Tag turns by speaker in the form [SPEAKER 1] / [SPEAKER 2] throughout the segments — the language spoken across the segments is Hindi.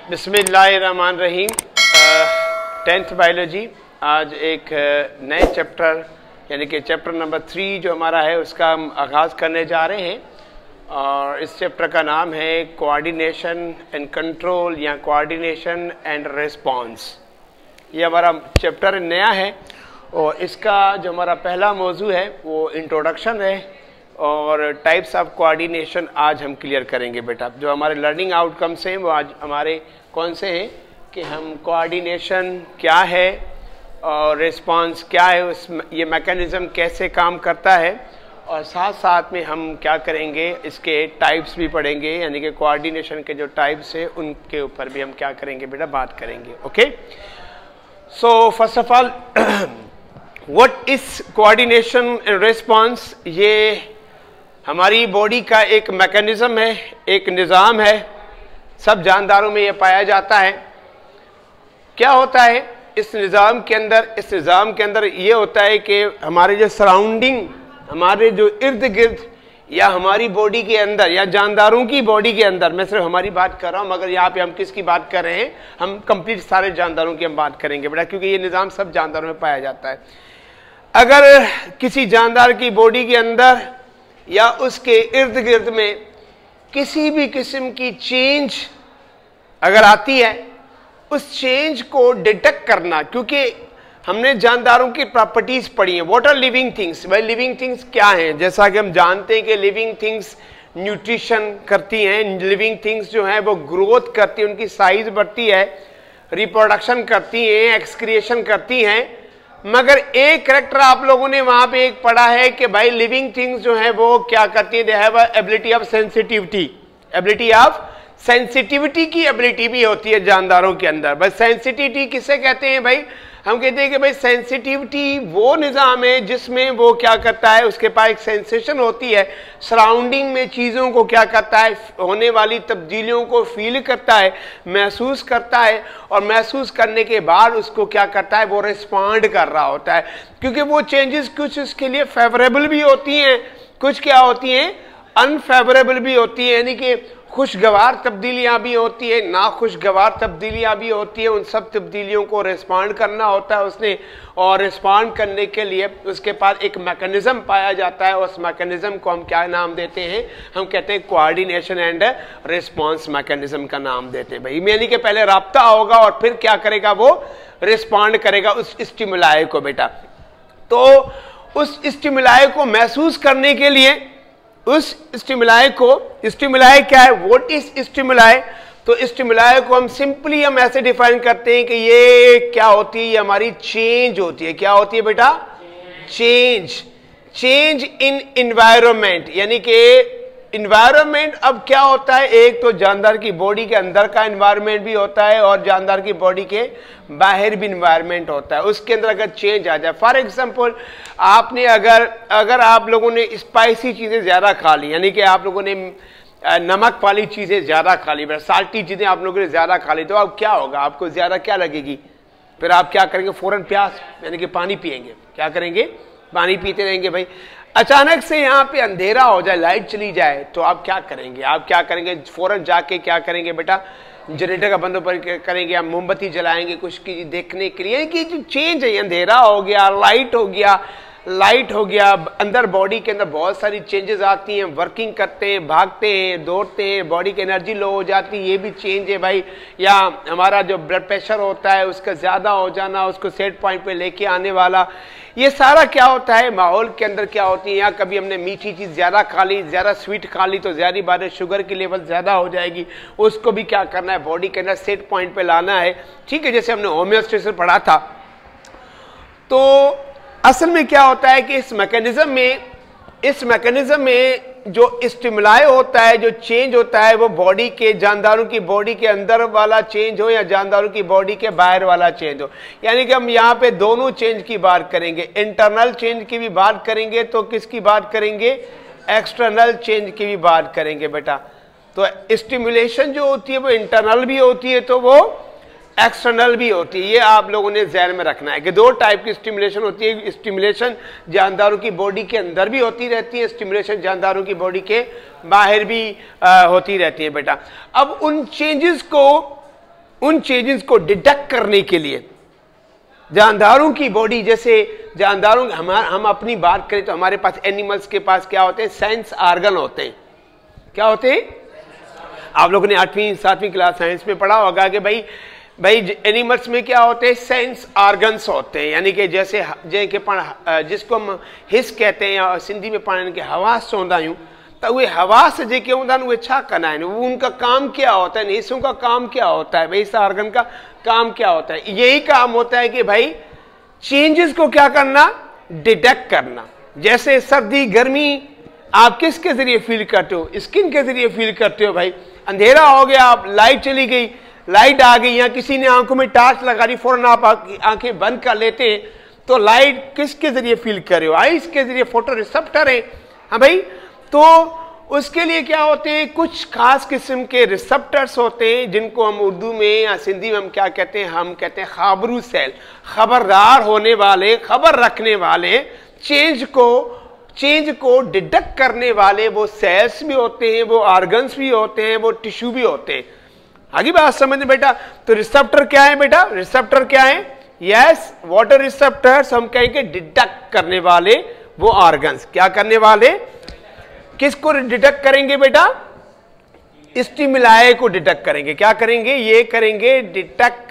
[SPEAKER 1] बिस्मिल्लाहिर्रहमानिर्रहीम। 10th biology. आज एक नए चैप्टर यानी कि चैप्टर नंबर 3 जो हमारा है उसका हम आगाज़ करने जा रहे हैं और इस चैप्टर का नाम है कोऑर्डिनेशन एंड कंट्रोल या कोऑर्डिनेशन एंड रिस्पॉन्स। ये हमारा चैप्टर नया है और इसका जो हमारा पहला मौजू है वो इंट्रोडक्शन है और टाइप्स ऑफ कोऑर्डिनेशन आज हम क्लियर करेंगे बेटा। जो हमारे लर्निंग आउटकम्स हैं वो आज हमारे कौन से हैं कि हम कोऑर्डिनेशन क्या है और रिस्पांस क्या है, उस ये मैकेनिज़्म कैसे काम करता है और साथ साथ में हम क्या करेंगे इसके टाइप्स भी पढ़ेंगे, यानी कि कोऑर्डिनेशन के जो टाइप्स हैं उनके ऊपर भी हम क्या करेंगे बेटा, बात करेंगे। Okay, so first of all what is coordination and response? ये हमारी बॉडी का एक मैकेनिज्म है, एक निज़ाम है, सब जानदारों में ये पाया जाता है। क्या होता है इस निज़ाम के अंदर? ये होता है कि हमारे जो सराउंडिंग, हमारे जो इर्द गिर्द या हमारी बॉडी के अंदर या जानदारों की बॉडी के अंदर, मैं सिर्फ हमारी बात कर रहा हूँ मगर यहाँ पे हम किसकी बात कर रहे हैं, हम कंप्लीट सारे जानदारों की हम बात करेंगे बेटा, क्योंकि ये निज़ाम सब जानदारों में पाया जाता है। अगर किसी जानदार की बॉडी के अंदर या उसके इर्द गिर्द में किसी भी किस्म की चेंज अगर आती है, उस चेंज को डिटेक्ट करना, क्योंकि हमने जानदारों की प्रॉपर्टीज पढ़ी हैं। What are living things? भाई लिविंग थिंग्स क्या हैं? जैसा कि हम जानते हैं कि लिविंग थिंग्स न्यूट्रिशन करती हैं, लिविंग थिंग्स जो हैं वो ग्रोथ करती हैं, उनकी साइज बढ़ती है, रिप्रोडक्शन करती हैं, एक्सक्रिएशन करती हैं। मगर एक कैरेक्टर आप लोगों ने वहां पे एक पढ़ा है कि भाई लिविंग थिंग्स जो है वो क्या करती है, they have ability of sensitivity. Ability of sensitivity की एबिलिटी भी होती है जानदारों के अंदर। बस सेंसिटिविटी किसे कहते हैं भाई? हम कहते हैं कि भाई सेंसिटिविटी वो निज़ाम है जिसमें वो क्या करता है, उसके पास एक सेंसेशन होती है, सराउंडिंग में चीज़ों को क्या करता है, होने वाली तब्दीलियों को फील करता है, महसूस करता है और महसूस करने के बाद उसको क्या करता है, वो रिस्पॉन्ड कर रहा होता है। क्योंकि वो चेंजेस कुछ उसके लिए फेवरेबल भी होती हैं, कुछ क्या होती हैं, अनफेवरेबल भी होती हैं, यानी कि खुशगवार तब्दीलियां भी होती है, नाखुशगवार तब्दीलियां भी होती है। उन सब तब्दीलियों को रिस्पॉन्ड करना होता है उसने, और रिस्पॉन्ड करने के लिए उसके पास एक मैकेनिज्म पाया जाता है। उस मैकेनिज्म को हम क्या नाम देते हैं? हम कहते हैं कोऑर्डिनेशन एंड रिस्पॉन्स मैकेनिज्म का नाम देते हैं भाई। यानी कि पहले राब्ता होगा और फिर क्या करेगा, वो रिस्पॉन्ड करेगा उस स्टिमुलाई को बेटा। तो उस स्टिमुलाई को महसूस करने के लिए उस स्टिमुलाई क्या है, व्हाट इज स्टिमुलाई? तो स्टिमुलाई को हम सिंपली हम ऐसे डिफाइन करते हैं कि ये क्या होती है, ये हमारी चेंज होती है। क्या होती है बेटा? Change in environment. यानी कि एनवायरनमेंट अब क्या होता है, एक तो जानदार की बॉडी के अंदर का एनवायरनमेंट भी होता है और जानदार की बॉडी के बाहर भी एनवायरनमेंट होता है। उसके अंदर अगर चेंज आ जाए, फॉर एग्जांपल आपने अगर आप लोगों ने स्पाइसी चीज़ें ज़्यादा खा ली, यानी कि आप लोगों ने नमक वाली चीज़ें ज़्यादा खा ली, साल्टी चीज़ें आप लोगों ने ज़्यादा खा ली, तो अब क्या होगा, आपको ज़्यादा क्या लगेगी? फिर आप क्या करेंगे, फ़ौरन प्यास यानी कि पानी पिएंगे। क्या करेंगे? पानी पीते रहेंगे भाई। अचानक से यहाँ पे अंधेरा हो जाए, लाइट चली जाए, तो आप क्या करेंगे? फौरन जाके क्या करेंगे बेटा, जनरेटर का बंदोबस्त करेंगे, आप मोमबत्ती जलाएंगे कुछ की देखने के लिए कि जो चेंज है, अंधेरा हो गया, लाइट हो गया, अंदर बॉडी के अंदर बहुत सारी चेंजेस आती हैं, वर्किंग करते हैं, भागते हैं, दौड़ते हैं, बॉडी की एनर्जी लो हो जाती है, ये भी चेंज है भाई। या हमारा जो ब्लड प्रेशर होता है उसका ज़्यादा हो जाना, उसको सेट पॉइंट पे लेके आने वाला, ये सारा क्या होता है, माहौल के अंदर क्या होती है। या कभी हमने मीठी चीज़ ज़्यादा खा ली, ज़्यादा स्वीट खा ली, तो ज़्यादा बात है शुगर की लेवल ज़्यादा हो जाएगी, उसको भी क्या करना है, बॉडी के अंदर सेट पॉइंट पे लाना है। ठीक है, जैसे हमने होम्योस्टेसिस पढ़ा था। तो असल में क्या होता है कि इस मैकेनिज्म में जो स्टिमुलाई होता है, जो चेंज होता है, वो बॉडी के जानदारों की बॉडी के अंदर वाला चेंज हो या जानदारों की बॉडी के बाहर वाला चेंज हो। यानी कि हम यहाँ पे दोनों चेंज की बात करेंगे, इंटरनल चेंज की भी बात करेंगे, तो किसकी बात करेंगे, एक्सटर्नल चेंज की भी बात करेंगे बेटा। तो स्टिमुलेशन जो होती है वो इंटरनल भी होती है, तो वो एक्सटर्नल भी होती है। ये आप लोगों ने ध्यान में रखना है कि दो टाइप की स्टिमुलेशन होती है। स्टिमुलेशन जानदारों की बॉडी के अंदर भी होती रहती है, स्टिमुलेशन जानदारों की बॉडी के बाहर भी होती रहती है बेटा। अब उन चेंजेस को उन चेंजेस को डिटेक्ट करने के लिए जानदारों की बॉडी, जैसे जानदारों हम अपनी बात करें तो हमारे पास एनिमल्स के पास क्या होते हैं, सेंस ऑर्गन होते हैं। क्या होते हैं? आप लोगों ने 8वीं 7वीं क्लास साइंस में पढ़ा होगा कि भाई एनिमल्स में क्या होते हैं, सेंस ऑर्गन्स होते हैं, यानी कि जैसे जिसको हम हिस कहते हैं या सिंधी में पाण के हवास चवंदा आहियूं, तो वे हवास जेके हूंदा आहिनि उहे छा कंदा आहिनि, उनका काम क्या होता है, हिस्सों का काम क्या होता है, भाई इस ऑर्गन का काम क्या होता है? यही काम होता है कि भाई चेंजेस को क्या करना, डिटेक्ट करना। जैसे सर्दी गर्मी आप किसके जरिए फील करते हो, स्किन के जरिए फील करते हो। भाई अंधेरा हो गया, आप लाइट चली गई, लाइट आ गई, या किसी ने आंखों में टार्च लगा दी, फौरन आप आंखें बंद कर लेते हैं, तो लाइट किसके जरिए फील कर रहे हो, आइस के जरिए, फोटो रिसेप्टर है। हाँ भाई, तो उसके लिए क्या होते हैं, कुछ खास किस्म के रिसेप्टर्स होते हैं जिनको हम उर्दू में या सिंधी में हम क्या कहते हैं, हम कहते हैं खाबरू सेल, खबरदार होने वाले, खबर रखने वाले, चेंज को डिटेक्ट करने वाले वो सेल्स भी होते हैं, वो ऑर्गन्स भी होते हैं, वो टिश्यू भी होते हैं। आगे बात समझ बेटा। तो रिसेप्टर क्या है बेटा, रिसेप्टर क्या है? यस, वाटर रिसेप्टर्स हम कहेंगे डिटेक्ट करने वाले वो ऑर्गन्स। क्या करने वाले? किसको डिटेक्ट करेंगे बेटा? स्टिमुलाई को डिटेक्ट करेंगे। क्या करेंगे? ये करेंगे, डिटेक्ट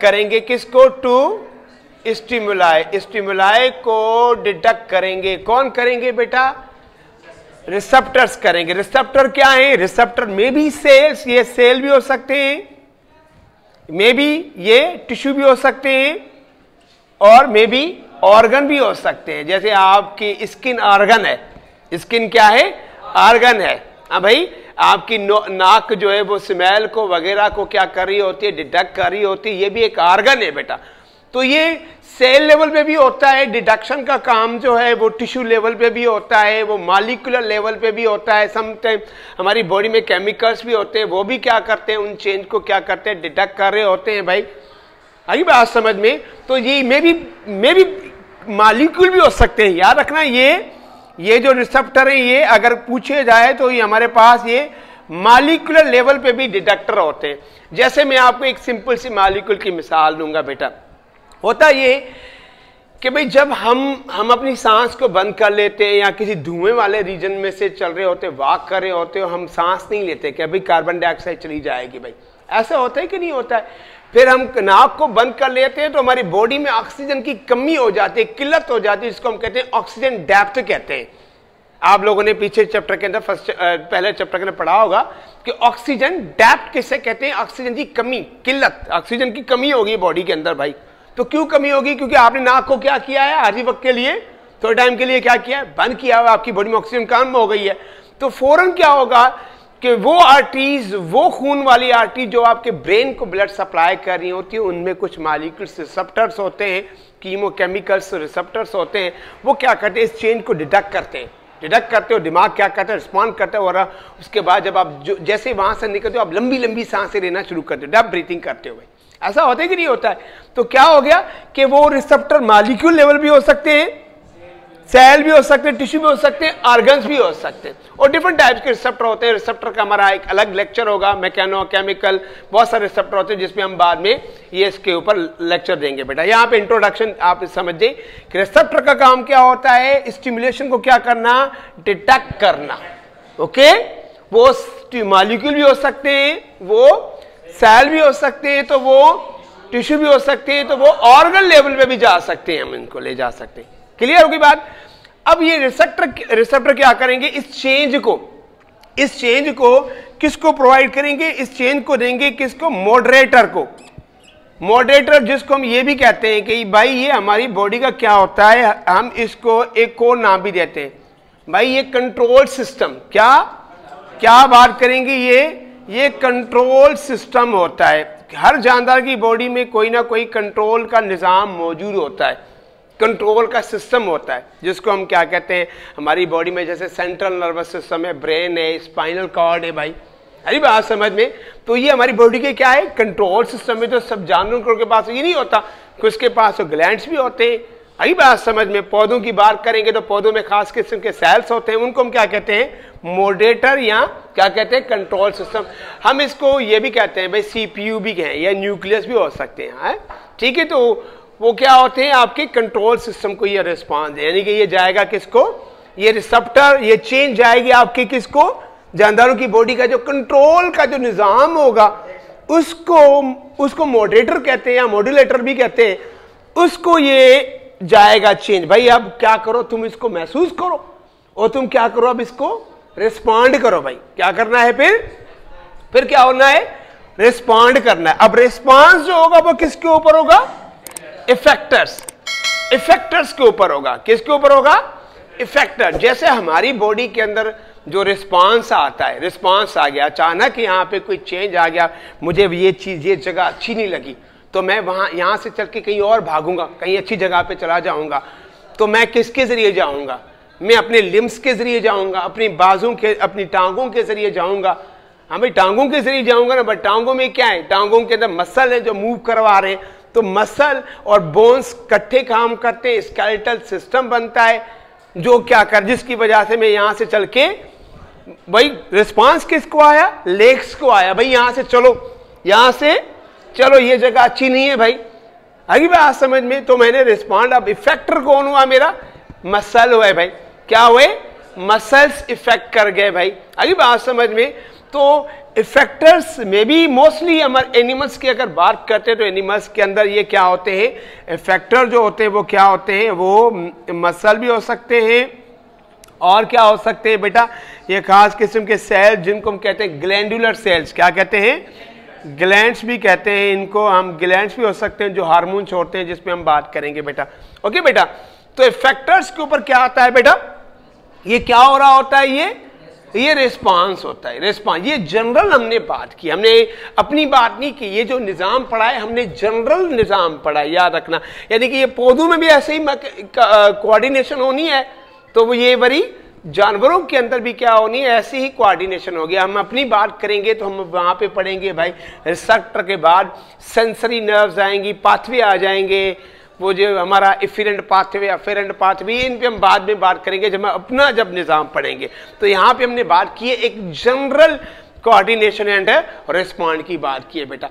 [SPEAKER 1] करेंगे किसको? टू स्टिमुलाई, स्टिमुलाई को डिटेक्ट करेंगे। कौन करेंगे बेटा? रिसेप्टर्स करेंगे। रिसेप्टर क्या है? रिसेप्टर में भी सेल्स, ये सेल भी हो सकते हैं, में भी ये टिश्यू भी हो सकते हैं, और में भी ऑर्गन भी हो सकते हैं। जैसे आपकी स्किन ऑर्गन है, स्किन क्या है? ऑर्गन है। हाँ भाई, आपकी नाक जो है वो स्मेल को वगैरह को क्या कर रही होती है, डिटेक्ट कर रही होती है, ये भी एक ऑर्गन है बेटा। तो ये सेल लेवल पे भी होता है डिडक्शन का काम जो है, वो टिश्यू लेवल पे भी होता है, वो मॉलिक्यूलर लेवल पे भी होता है। समटाइम हमारी बॉडी में केमिकल्स भी होते हैं, वो भी क्या करते हैं, उन चेंज को क्या करते हैं, डिटेक्ट कर रहे होते हैं। भाई आई बात समझ में? तो ये मे भी मॉलिक्यूल भी हो सकते हैं। याद रखना, ये जो रिसेप्टर है, ये अगर पूछे जाए तो ये हमारे पास ये मॉलिक्यूलर लेवल पे भी डिटेक्टर होते हैं। जैसे मैं आपको एक सिंपल सी मॉलिक्यूल की मिसाल दूंगा बेटा। होता ये कि भाई जब हम अपनी सांस को बंद कर लेते हैं या किसी धुएं वाले रीजन में से चल रहे होते, वॉक कर रहे होते हो, हम सांस नहीं लेते कि भाई कार्बन डाइऑक्साइड चली जाएगी। भाई ऐसा होता है कि नहीं होता है? फिर हम नाक को बंद कर लेते हैं तो हमारी बॉडी में ऑक्सीजन की कमी हो जाती है, किल्लत हो जाती है, जिसको हम कहते हैं ऑक्सीजन डेप्थ कहते हैं। आप लोगों ने पीछे चैप्टर के अंदर पहले चैप्टर के अंदर पढ़ा होगा कि ऑक्सीजन डेप्थ किसे कहते हैं? ऑक्सीजन की कमी, किल्लत, ऑक्सीजन की कमी होगी बॉडी के अंदर। भाई तो क्यों कमी होगी? क्योंकि आपने नाक को क्या किया है, आधी वक्त के लिए, थोड़े टाइम के लिए क्या किया है, बंद किया हुआ, आपकी बॉडी में ऑक्सीजन कम हो गई है। तो फौरन क्या होगा कि वो आर्टरीज, वो खून वाली आर्टरी जो आपके ब्रेन को ब्लड सप्लाई कर रही होती है, उनमें कुछ मॉलिक्यूल्स रिसेप्टर्स होते हैं, कीमोकेमिकल्स रिसेप्टर्स होते हैं। वो क्या करते हैं? इस चेंज को डिटेक्ट करते हैं। डिटेक्ट करते हो, दिमाग क्या करता है, रिस्पॉन्ड करता है, और उसके बाद जब आप जैसे वहां से निकलते हो, आप लंबी लंबी सांसें लेना शुरू करते हो, डीप ब्रीथिंग करते हो। भाई ऐसा होता है कि नहीं होता है? तो क्या हो गया कि वो रिसेप्टर मॉलिक्यूल लेवल भी हो सकते हैं, सेल भी हो सकते हैं, टिश्यू भी हो सकते हैं, ऑर्गन्स भी हो सकते हैं, और डिफरेंट टाइप्स के रिसेप्टर होते हैं। रिसेप्टर का हमारा एक अलग लेक्चर होगा, मैकेनो केमिकल, बहुत सारे रिसेप्टर होते हैं, जिसमें हम बाद में ये इसके ऊपर लेक्चर देंगे बेटा। यहाँ पे इंट्रोडक्शन आप समझिए कि रिसेप्टर का काम क्या होता है, स्टिमुलेशन को क्या करना, डिटेक्ट करना। ओके, वो मॉलिक्यूल भी हो सकते हैं, वो सेल भी हो सकते हैं, तो वो टिश्यू भी हो सकते हैं, तो वो ऑर्गन लेवल पे भी जा सकते हैं, हम इनको ले जा सकते हैं। क्लियर होगी बात? अब ये रिसेप्टर क्या करेंगे, इस चेंज को किसको प्रोवाइड करेंगे? इस चेंज को देंगे किसको? मॉडरेटर को। मॉडरेटर जिसको हम ये भी कहते हैं कि भाई ये हमारी बॉडी का क्या होता है, हम इसको एक और नाम भी देते हैं, भाई ये कंट्रोल सिस्टम। क्या बात करेंगे? ये कंट्रोल सिस्टम होता है। हर जानदार की बॉडी में कोई ना कोई कंट्रोल का निज़ाम मौजूद होता है, कंट्रोल का सिस्टम होता है, जिसको हम क्या कहते हैं, हमारी बॉडी में जैसे सेंट्रल नर्वस सिस्टम है, ब्रेन है, स्पाइनल कॉर्ड है। भाई अरे बात समझ में? तो ये हमारी बॉडी के क्या है, कंट्रोल सिस्टम है। तो सब जानवरों के पास ये नहीं होता कि उसके पास तो ग्लैंड्स भी होते हैं, आई बात समझ में? पौधों की बात करेंगे तो पौधों में खास किस्म के सेल्स होते हैं, उनको हम क्या कहते हैं? मॉडरेटर या क्या कहते हैं? Control system. हम इसको ये भी कहते हैं भाई सीपीयू भी है या न्यूक्लियस भी हो सकते हैं, ठीक है। तो वो क्या होते हैं? आपके कंट्रोल सिस्टम को ये रिस्पॉन्स, यानी कि ये जाएगा किसको? ये रिसेप्टर, ये चेंज जाएगी आपके किसको? जानदारों की बॉडी का जो कंट्रोल का जो निजाम होगा उसको मॉडरेटर कहते हैं या मॉड्यूलेटर भी कहते हैं। उसको ये जाएगा चेंज। भाई अब क्या करो, तुम इसको महसूस करो और तुम क्या करो, अब इसको रिस्पॉन्ड करो। भाई क्या करना है? फिर क्या होना है? रिस्पॉन्ड करना है। अब रिस्पॉन्स जो होगा वो किसके ऊपर होगा? इफेक्टर्स के ऊपर होगा। किसके ऊपर होगा? इफेक्टर। जैसे हमारी बॉडी के अंदर जो रिस्पॉन्स आता है, रिस्पॉन्स आ गया, अचानक यहाँ पे कोई चेंज आ गया, मुझे ये चीज, ये जगह अच्छी नहीं लगी, तो मैं वहां यहां से चल के कहीं और भागूंगा, कहीं अच्छी जगह पे चला जाऊंगा। तो मैं किसके जरिए जाऊंगा? मैं अपने लिम्स के जरिए जाऊंगा, अपनी बाजू के, अपनी टांगों के जरिए जाऊंगा। हाँ भाई, टांगों के जरिए जाऊंगा ना, बट टांगों में क्या है? टांगों के अंदर मसल है जो मूव करवा रहे हैं। तो मसल और बोन्स इकट्ठे काम करते हैं, स्केलेटल सिस्टम बनता है जो क्या कर, जिसकी वजह से मैं यहां से चल के, भाई रिस्पॉन्स किसको आया? लेग्स को आया। भाई यहां से चलो, यहां से चलो, ये जगह अच्छी नहीं है भाई, अभी बात समझ में? तो मैंने रिस्पॉन्ड। अब इफेक्टर कौन हुआ? मेरा मसल हुआ है भाई। क्या हुए? मसल्स इफेक्ट कर गए भाई, अभी बात समझ में? तो इफेक्टर्स में भी मोस्टली हमारे एनिमल्स की अगर बात करते हैं तो एनिमल्स के अंदर ये क्या होते हैं? इफेक्टर जो होते हैं वो क्या होते हैं? वो मसल भी हो सकते हैं और क्या हो सकते हैं बेटा? ये खास किस्म के सेल्स जिनको हम कहते हैं ग्लैंडुलर सेल्स। क्या कहते हैं? ग्लैंड्स भी कहते हैं इनको हम। ग्लैंड्स भी हो सकते हैं जो हार्मोन छोड़ते हैं, जिसमें हम बात करेंगे बेटा। ओके बेटा, तो इफेक्टर्स के ऊपर क्या आता है बेटा? ये क्या हो रहा होता है? ये रिस्पांस होता है। रिस्पांस, ये जनरल हमने बात की, हमने अपनी बात नहीं की। ये जो निजाम पढ़ा है हमने जनरल निजाम पढ़ा है, याद रखना। यानी कि ये पौधों में भी ऐसे ही कोऑर्डिनेशन होनी है, तो वो ये बड़ी जानवरों के अंदर भी क्या होनी है? ऐसी ही कोऑर्डिनेशन होगी। हम अपनी बात करेंगे तो हम वहां पे पढ़ेंगे भाई, रिसेप्टर के बाद सेंसरी नर्व्स आएंगी, पाथवे आ जाएंगे, वो जो हमारा इफेरेंट पाथवे, अफेरेंट पाथवे, इन पे हम बाद में बात करेंगे जब हम अपना निजाम पढ़ेंगे। तो यहाँ पे हमने बात की है एक जनरल कोऑर्डिनेशन एंड रिस्पॉन्ड की बात की है बेटा।